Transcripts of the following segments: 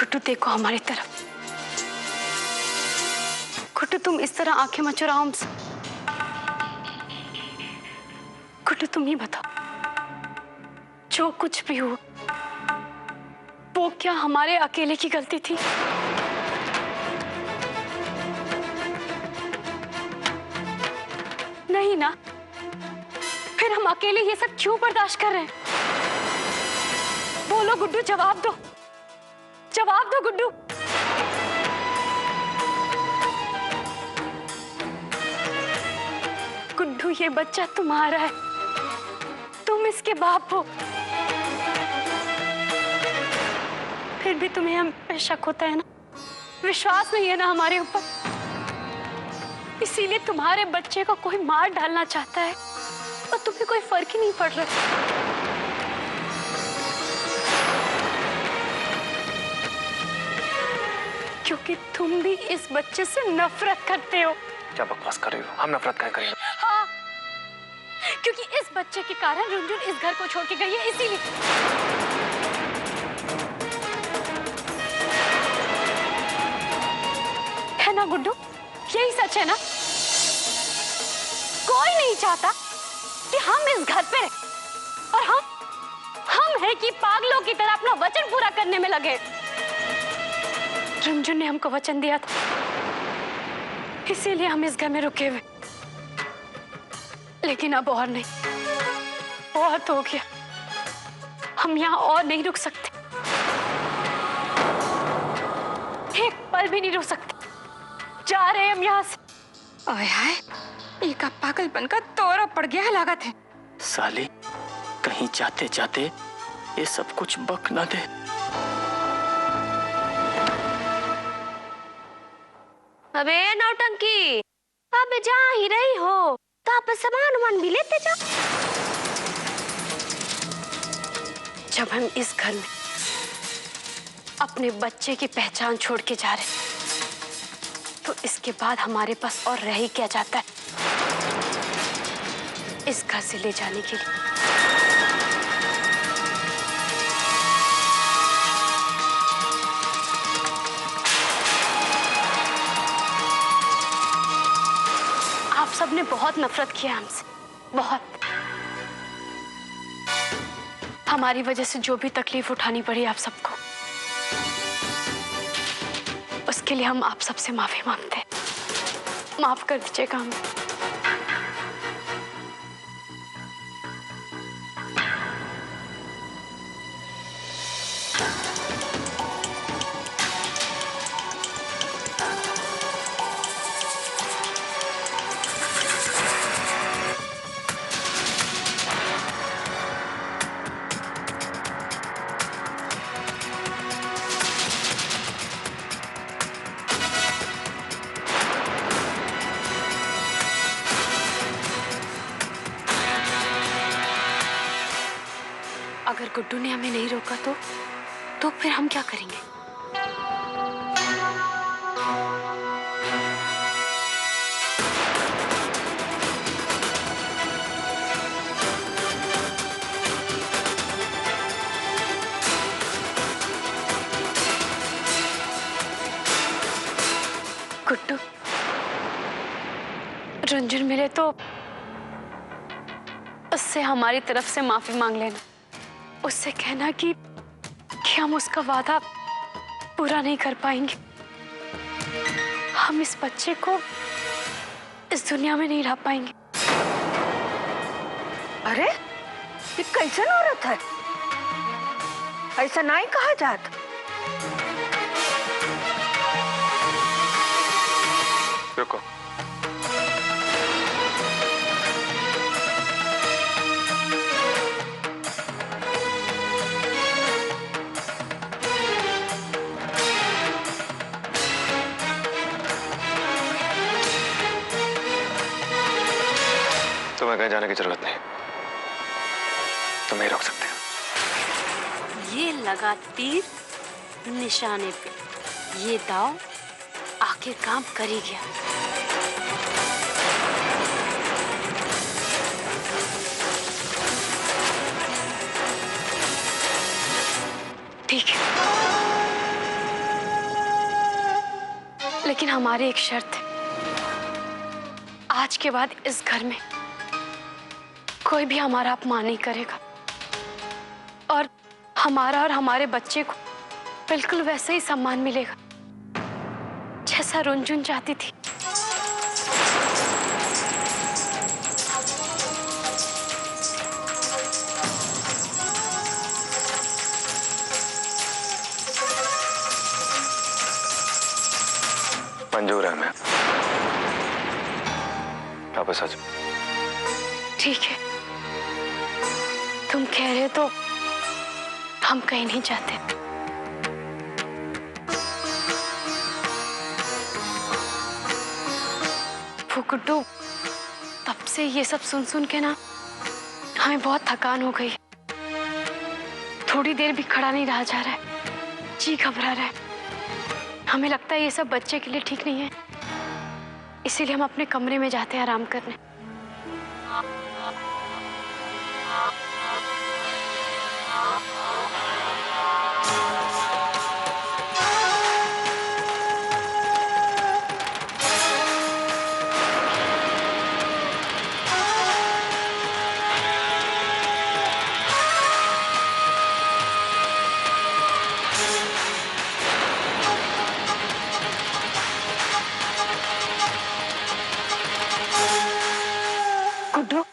गुड्डू देखो हमारी तरफ। गुड्डू तुम इस तरह आंखें मत चुराओ हमसे। गुड्डू तुम ही बताओ, जो कुछ भी हुआ वो क्या हमारे अकेले की गलती थी? नहीं ना, फिर हम अकेले ये सब क्यों बर्दाश्त कर रहे हैं? बोलो गुड्डू, जवाब दो, जवाब दो गुड्डू। गुड्डू ये बच्चा तुम्हारा है, तुम इसके बाप हो, फिर भी तुम्हें हम पे शक होता है ना, विश्वास नहीं है ना हमारे ऊपर, इसीलिए तुम्हारे बच्चे को कोई मार डालना चाहता है और तुम्हें कोई फर्क ही नहीं पड़ रहा। क्योंकि तुम भी इस बच्चे से नफरत करते हो। क्या बकवास कर रही हो? हम नफरत क्या करेंगे? हाँ, क्योंकि इस बच्चे के कारण रुनझुन इस घर को छोड़ के गई है, इसीलिए। है ना गुड्डू, यही सच है ना? कोई नहीं चाहता कि हम इस घर पे रहें, और हम है कि पागलों की तरह अपना वचन पूरा करने में लगे। रुनझुन ने हमको वचन दिया था, इसीलिए हम इस घर में रुके हुए, लेकिन अब और नहीं, बहुत हो गया, हम यहाँ और नहीं रुक सकते, एक पल भी नहीं रुक सकते, जा रहे हैं हम यहाँ से। ओए हाय, एक पागलपन का दौरा पड़ गया है लागत है। साली, कहीं जाते जाते ये सब कुछ बक ना दे। अबे नौटंकी, अब जा ही रही हो तो आप सामान वामान भी लेते जाओ। जब हम इस घर में अपने बच्चे की पहचान छोड़ के जा रहे, तो इसके बाद हमारे पास और रह ही क्या जाता है इस घर से ले जाने के लिए? आप सबने बहुत नफरत किया हमसे, बहुत। हमारी वजह से जो भी तकलीफ उठानी पड़ी आप सबको, उसके लिए हम आप सबसे माफी मांगते हैं। माफ कर दीजिएगा हमें। अगर गुड्डू ने हमें नहीं रोका तो फिर हम क्या करेंगे? गुड्डू, रुनझुन मिले तो उससे हमारी तरफ से माफी मांग लेना, उससे कहना कि हम उसका वादा पूरा नहीं कर पाएंगे, हम इस बच्चे को इस दुनिया में नहीं रह पाएंगे। अरे ये कैसन औरत है, ऐसा नहीं कहा जाता। रुको, तुम्हें कहीं जाने की जरूरत नहीं, तुम नहीं रोक सकते। ये लगा तीर निशाने पे, ये दाव आखिर काम कर ही गया। ठीक है, लेकिन हमारी एक शर्त है, आज के बाद इस घर में कोई भी हमारा अपमान नहीं करेगा और हमारा और हमारे बच्चे को बिल्कुल वैसे ही सम्मान मिलेगा जैसा रुनझुन चाहती थी। मंजूर है मैं, वापस आ जाओ। ठीक है, तुम कह रहे तो हम कहीं नहीं जाते। वो गुड्डू, तब से ये सब सुन सुन के ना हमें बहुत थकान हो गई। थोड़ी देर भी खड़ा नहीं रहा जा रहा है, जी घबरा रहा है। हमें लगता है ये सब बच्चे के लिए ठीक नहीं है, इसीलिए हम अपने कमरे में जाते हैं आराम करने।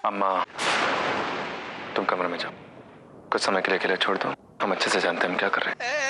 अम्मा, तुम कमरे में जाओ, कुछ समय के लिए अकेले छोड़ दो। हम अच्छे से जानते हैं हम क्या कर रहे हैं।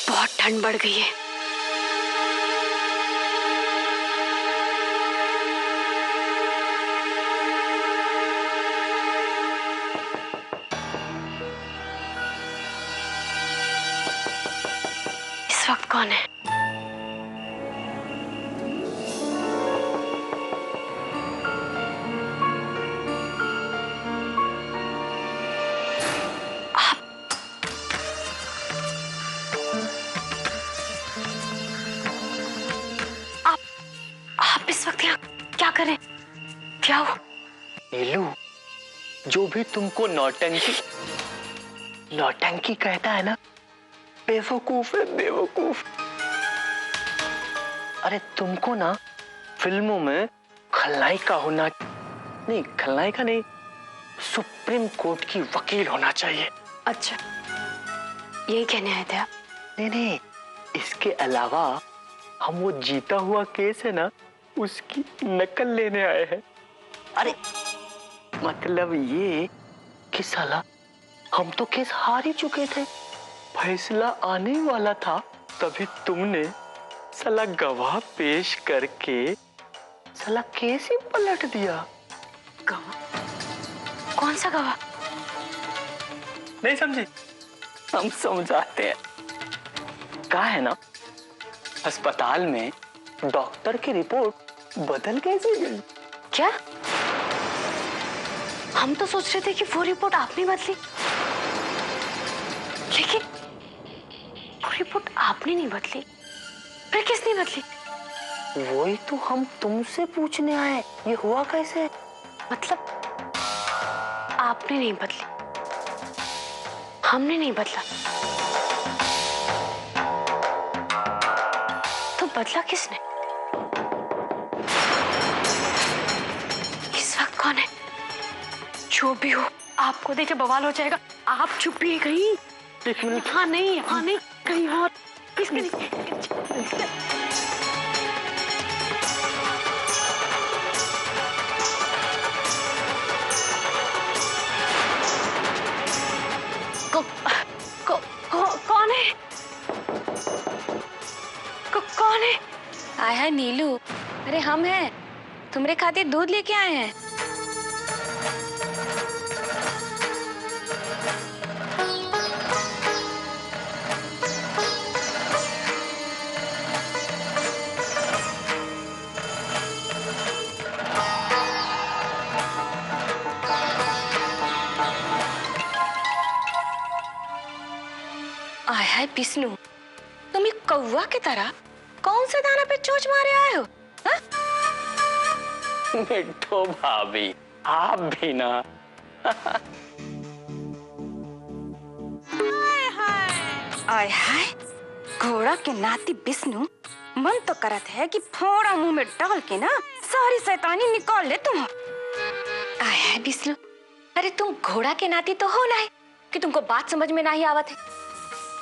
बहुत ठंड बढ़ गई है। इस वक्त कौन है? आप इस वक्त यहाँ क्या करें? क्या हो? नीलू, जो भी तुमको नौटंकी कहता है ना, बेवकूफ है, बेवकूफ। अरे तुमको ना फिल्मों में खलनायिका होना नहीं, खलनायिका नहीं, सुप्रीम कोर्ट की वकील होना चाहिए। अच्छा, यही कहने आए थे आप? नहीं, इसके अलावा हम वो जीता हुआ केस है ना, उसकी नकल लेने आए हैं। अरे मतलब ये कि साला हम तो केस हार ही चुके थे, फैसला आने वाला था, तभी तुमने साला गवाह पेश करके साला केस ही पलट दिया। गवाह? कौन सा गवाह? नहीं समझे? हम समझाते हैं। कहा है ना, अस्पताल में डॉक्टर की रिपोर्ट बदल कैसे गई? क्या? हम तो सोच रहे थे कि वो रिपोर्ट आपने बदली, लेकिन वो रिपोर्ट आपने नहीं बदली, फिर किसने बदली? वही तो हम तुमसे पूछने आए, ये हुआ कैसे? मतलब आपने नहीं बदली, हमने नहीं बदला, तो बदला किसने? इस वक्त कौन है? जो भी हो, आपको देखे बवाल हो जाएगा। आप छुपिए कहीं, यहाँ नहीं, कहीं और। किसके नहीं? कौन है? कौन है? आया है नीलू। अरे हम हैं, तुम्हारे खातिर दूध लेके आए हैं। हाय विष्णु, तुम एक कौवा की तरह कौन से दाना पे चोंच मारे आए हो? हा? मिट्ठू भाभी, आप भी ना। आय हाय, घोड़ा के नाती विष्णु, मन तो करत है कि फोड़ा मुंह में डाल के ना सारी शैतानी निकाल ले तुम। आय हाय विष्णु, अरे तुम घोड़ा के नाती तो हो नहीं कि तुमको बात समझ में नहीं आवत है,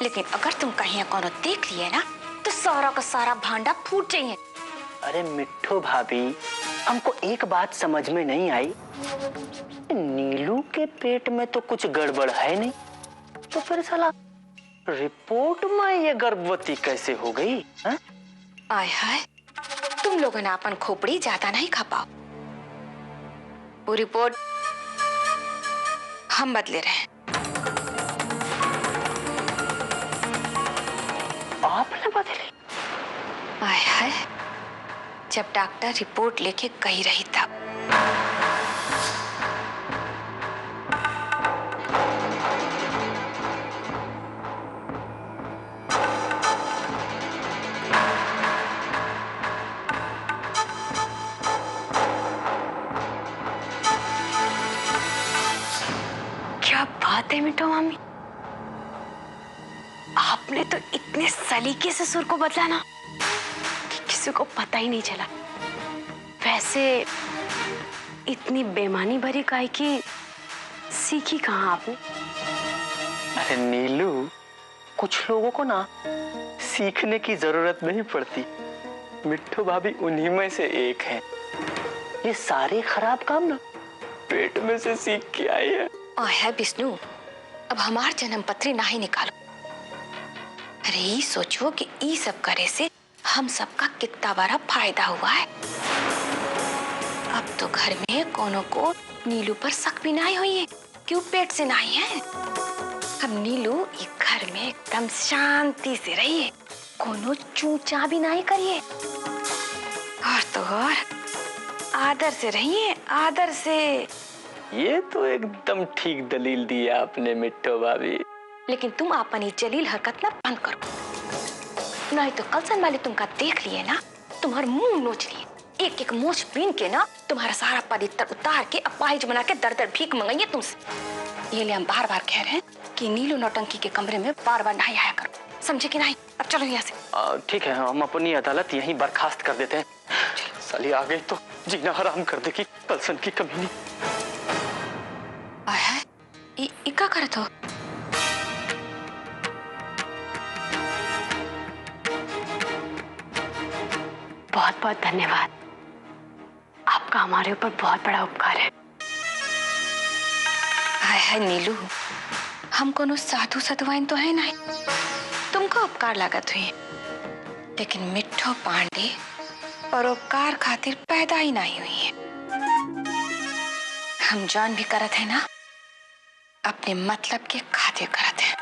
लेकिन अगर तुम कहीं कोनो देख लिए ना तो सारा का सारा भांडा फूट जाइए। अरे मिट्ठू भाभी, हमको एक बात समझ में नहीं आई, नीलू के पेट में तो कुछ गड़बड़ है नहीं, तो फिर साला रिपोर्ट में ये गर्भवती कैसे हो गई? हा? आय हाय, तुम लोगों ने अपन खोपड़ी ज्यादा नहीं खा पाओ। वो रिपोर्ट हम बदले रहे। आपने बदली? आय हाय, जब डॉक्टर रिपोर्ट लेके गई रही तब। क्या बात है मिट्टू मामी, आपने तो इतने सलीके से सुर को बदला ना कि किसी को पता ही नहीं चला। वैसे इतनी बेईमानी भरी गायकी सीखी कहाँ आपने? अरे नीलू, कुछ लोगों को ना सीखने की जरूरत नहीं पड़ती, मिट्ठू भाभी उन्हीं में से एक है। ये सारे खराब काम ना पेट में से सीख के आई है। है विष्णु, अब हमार जन्म पत्री ना ही निकालो। अरे ये सोचो कि ये सब करे से हम सबका कितना बड़ा फायदा हुआ है। अब तो घर में कोनो को नीलू पर शक भी नहीं हुई है कि वो पेट से नहीं है। अब नीलू एक घर में एकदम शांति से रही है, कोनो चूचा भी नहीं करिए, और तो और आदर से रहिए, आदर से। ये तो एकदम ठीक दलील दी आपने मिट्ठू भाभी। लेकिन तुम अपनी जलील हरकत ना बंद करो, नहीं तो कल सन वाले तुमका देख लिए ना, तुम्हारा मुंह नोच लिए, एक एक मोछ बीन के ना तुम्हारा सारा पवित्र उतार के अपाहिज बना के दर दर भीख मंगाइए तुमसे। ये लिए हम बार बार कह रहे हैं कि नीलू नौटंकी के कमरे में बार बार नहीं आया करो, समझे कि नहीं? अब चलो यहाँ से। ठीक है, हम अपनी अदालत यहीं बर्खास्त कर देते हैं। साली आ गई तो जीना हराम कर देगी कलसन की कमीनी। क्या करत हो? बहुत बहुत धन्यवाद, आपका हमारे ऊपर बहुत बड़ा उपकार है। हाय हाय नीलू, हम कोनो साधु सतवाइन तो है नहीं, तुमको उपकार लागत हुई, लेकिन मिट्ठू पांडे परोपकार खातिर पैदा ही नहीं हुई है। हम जान भी करत है ना, अपने मतलब के खातिर करत है।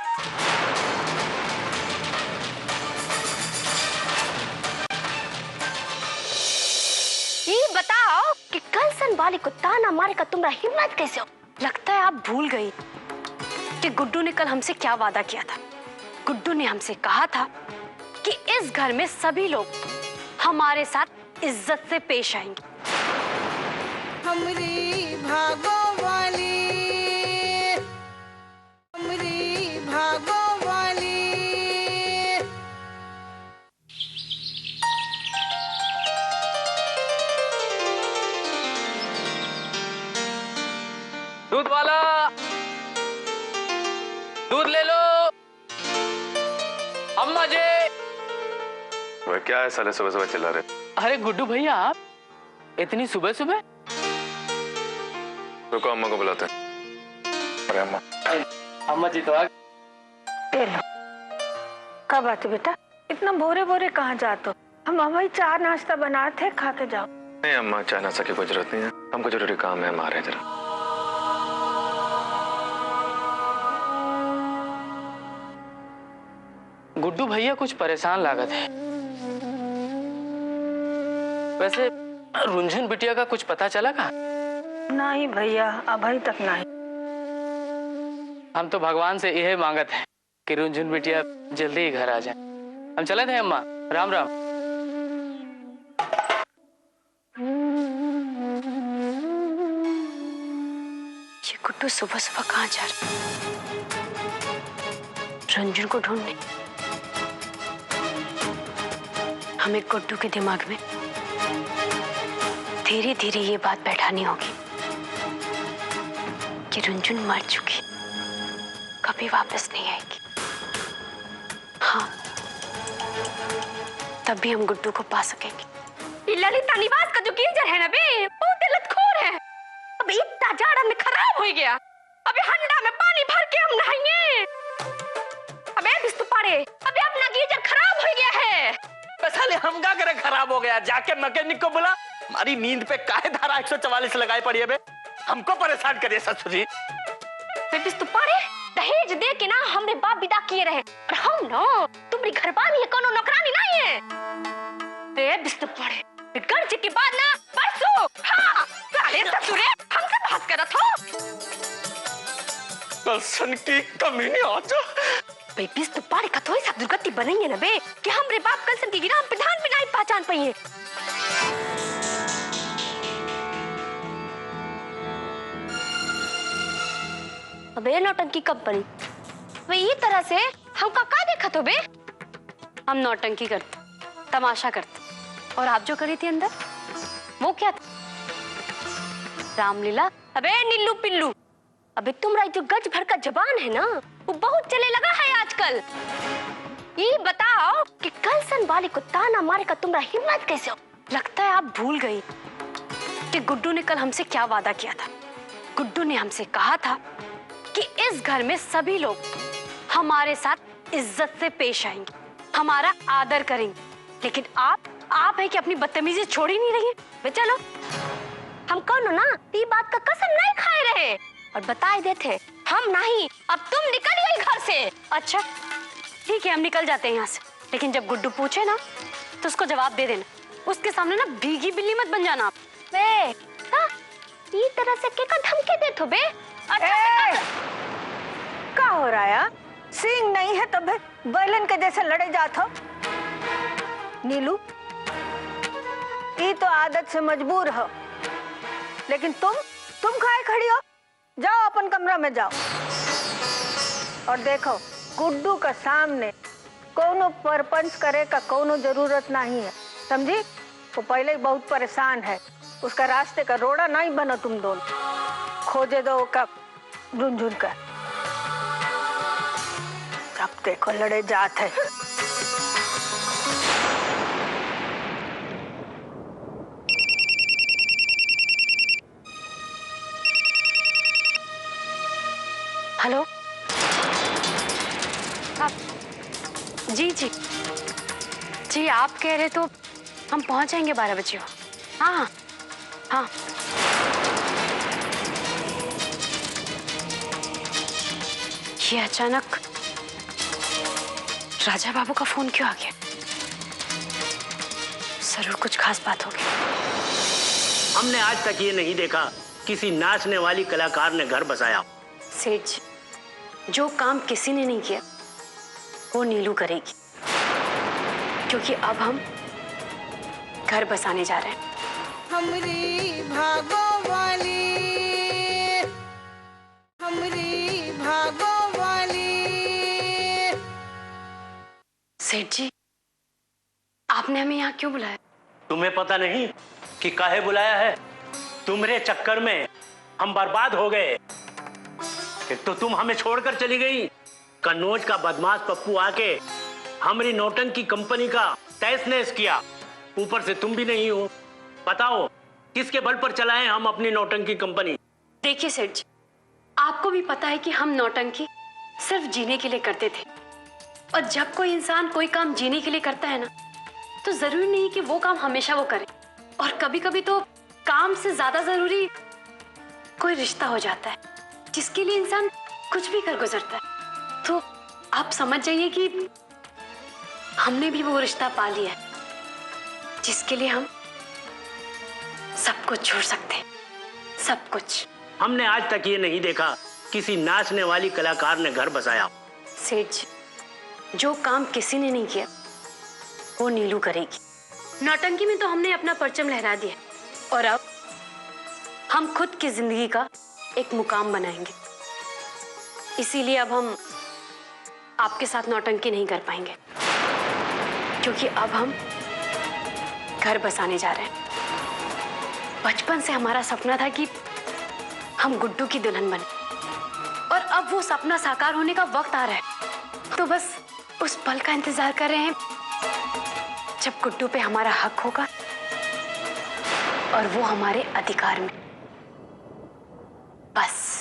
ये बताओ कि कल सन वाले को ताना मारे का तुम्हारा हिम्मत कैसे हो? लगता है आप भूल गई कि गुड्डू ने कल हमसे क्या वादा किया था। गुड्डू ने हमसे कहा था कि इस घर में सभी लोग हमारे साथ इज्जत से पेश आएंगे। हमरी भागो वाली, हमरी भागो वाली। दूध वाला, दूध ले लो। अम्मा जी। वह क्या है साले सुबह सुबह चिल्ला रहे? अरे गुड्डू भैया, आप इतनी सुबह सुबह? रुको, अम्मा को बुलाते हैं। अरे अम्मा। अम्मा जी तो आ ले लो। कब आते बेटा? इतना भोरे भोरे कहाँ जाते हो? हम वही चार नाश्ता बनाते हैं, खा के जाओ। नहीं अम्मा, चाय नाश्ता की कोई जरूरत नहीं है, हमको जरूरी काम है, हम आ रहे हैं जरा। गुड्डू भैया कुछ परेशान लागत है। वैसे रुंझुन बिटिया का कुछ पता चला का? नहीं भैया, अभी तक नहीं। हम तो भगवान से यही मांगत है कि रुनझुन बिटिया जल्दी ही घर आ जाए। हम चले थे अम्मा, राम राम। ये गुड्डू सुबह सुबह कहाँ जा रहा? रुनझुन को ढूंढने। हमें गुड्डू के दिमाग में धीरे धीरे ये बात बैठानी होगी कि रुनझुन मर चुकी, कभी वापस नहीं आएगी। हाँ, तभी हम गुड्डू को पा सकेंगे। ये ललिता निवास का जो गिरजर है ना बे, वो गलतखोर है। अब इतना जाड़ा में खराब हो गया, अबे हंडा में पानी भर के हम नहाएंगे। अबे बिस्तु पाड़े, अबे अपना गिरजर खराब हो गया है। बस साले हम क्या करे, खराब हो गया, जाके मैकेनिक को बुला। हमारी नींद पे काहे धारा 144 लगाई पड़ी है बे, हमको परेशान करिए ससुर जी। बे बिस्तु पाड़े, दहेज दे के ना हमरे बाप विदा किए रहे, और हम ना तुम्हारी घरवाली है, कोनो नौकरानी नहीं है। बे बिस्तु पाड़े, गर्ज के बाद ना परसों, हाँ साले ससुरे हमसे बात करत हो। कलसन की कमीने आजा। बे बिस्तु पाड़े का थोड़ी सा दुर्गति बनेंगे ना बे, कि हमरे बाप कलसन की गिरा प्रधान भी नहीं पहचान पाइए। अबे नौटंकी कंपनी, वे ये तरह से हम का देखा तो बे? हम नौटंकी करते, तमाशा करते, और आप जो करी थी अंदर वो क्या था? रामलीला। अबे नीलू पिल्लू, अबे तुम्हारा जो गज भर का जबान है ना, वो बहुत चले लगा है आजकल। ये बताओ कि कलसन वाले को ताना मारे का तुम्हारा हिम्मत कैसे हो? लगता है आप भूल गई कि गुड्डू ने कल हमसे क्या वादा किया था। गुड्डू ने हमसे कहा था कि इस घर में सभी लोग हमारे साथ इज्जत से पेश आएंगे, हमारा आदर करेंगे, लेकिन आप है कि अपनी बदतमीजी छोड़ ही नहीं रही है। चलो हम कौन ना ये बात का कसम नहीं खाए रहे और बताए देते हम नहीं, अब तुम निकल गई घर से। अच्छा ठीक है, हम निकल जाते हैं यहाँ से, लेकिन जब गुड्डू पूछे ना तो उसको जवाब दे देना। उसके सामने ना भीगी बिल्ली मत बन जाना। बे ये तरह से क्या धमकी देते हो बे? क्या हो रहा है? सींग नहीं है तो बैलन के जैसे लड़े जात हो। नीलू, ये तो आदत से मजबूर हो, लेकिन तुम खाए खड़ी हो? जाओ अपन कमरा में जाओ और देखो गुड्डू का सामने कोनो परपंच करे का कोनो जरूरत नहीं है, समझी? वो पहले ही बहुत परेशान है, उसका रास्ते का रोड़ा नहीं बनो तुम दोनों। खोजे दो का रुनझुन का, अब देखो लड़े जात है। हेलो, आप? जी, आप कह रहे तो हम पहुंच जाएंगे 12 बजे। हाँ। ये अचानक राजा बाबू का फोन क्यों आ गया? जरूर कुछ खास बात होगी। हमने आज तक ये नहीं देखा किसी नाचने वाली कलाकार ने घर बसाया। सेठ जी, जो काम किसी ने नहीं किया वो नीलू करेगी, क्योंकि अब हम घर बसाने जा रहे हैं। हमरी भागो वाली, हमरी भागो वाली। सेठ जी, आपने हमें यहाँ क्यों बुलाया? तुम्हें पता नहीं कि काहे बुलाया है? तुम्हारे चक्कर में हम बर्बाद हो गए। एक तो तुम हमें छोड़कर चली गई, कन्नौज का बदमाश पप्पू आके हमारी नौटंकी कंपनी का तहस नहस किया, ऊपर से तुम भी नहीं हो। बताओ किसके बल पर चलाएं हम अपनी नौटंकी कंपनी? देखिए सेठ जी, आपको भी पता है कि हम नौटंकी सिर्फ जीने के लिए करते थे, और जब कोई इंसान कोई काम जीने के लिए करता है ना, तो जरूरी नहीं कि वो काम हमेशा वो करे, और कभी कभी तो काम से ज्यादा जरूरी कोई रिश्ता हो जाता है जिसके लिए इंसान कुछ भी कर गुजरता है। तो आप समझ जाइए कि हमने भी वो रिश्ता पा लिया है जिसके लिए हम सब कुछ छोड़ सकते हैं, सब कुछ। हमने आज तक ये नहीं देखा किसी नाचने वाली कलाकार ने घर बसाया। सेठ जी, जो काम किसी ने नहीं किया वो नीलू करेगी। नौटंकी में तो हमने अपना परचम लहरा दिया और अब हम खुद की जिंदगी का एक मुकाम बनाएंगे। इसीलिए अब हम आपके साथ नौटंकी नहीं कर पाएंगे, क्योंकि अब हम घर बसाने जा रहे हैं। बचपन से हमारा सपना था कि हम गुड्डू की दुल्हन बने और अब वो सपना साकार होने का वक्त आ रहा है। तो बस उस पल का इंतजार कर रहे हैं जब गुड्डू पे हमारा हक होगा और वो हमारे अधिकार में। बस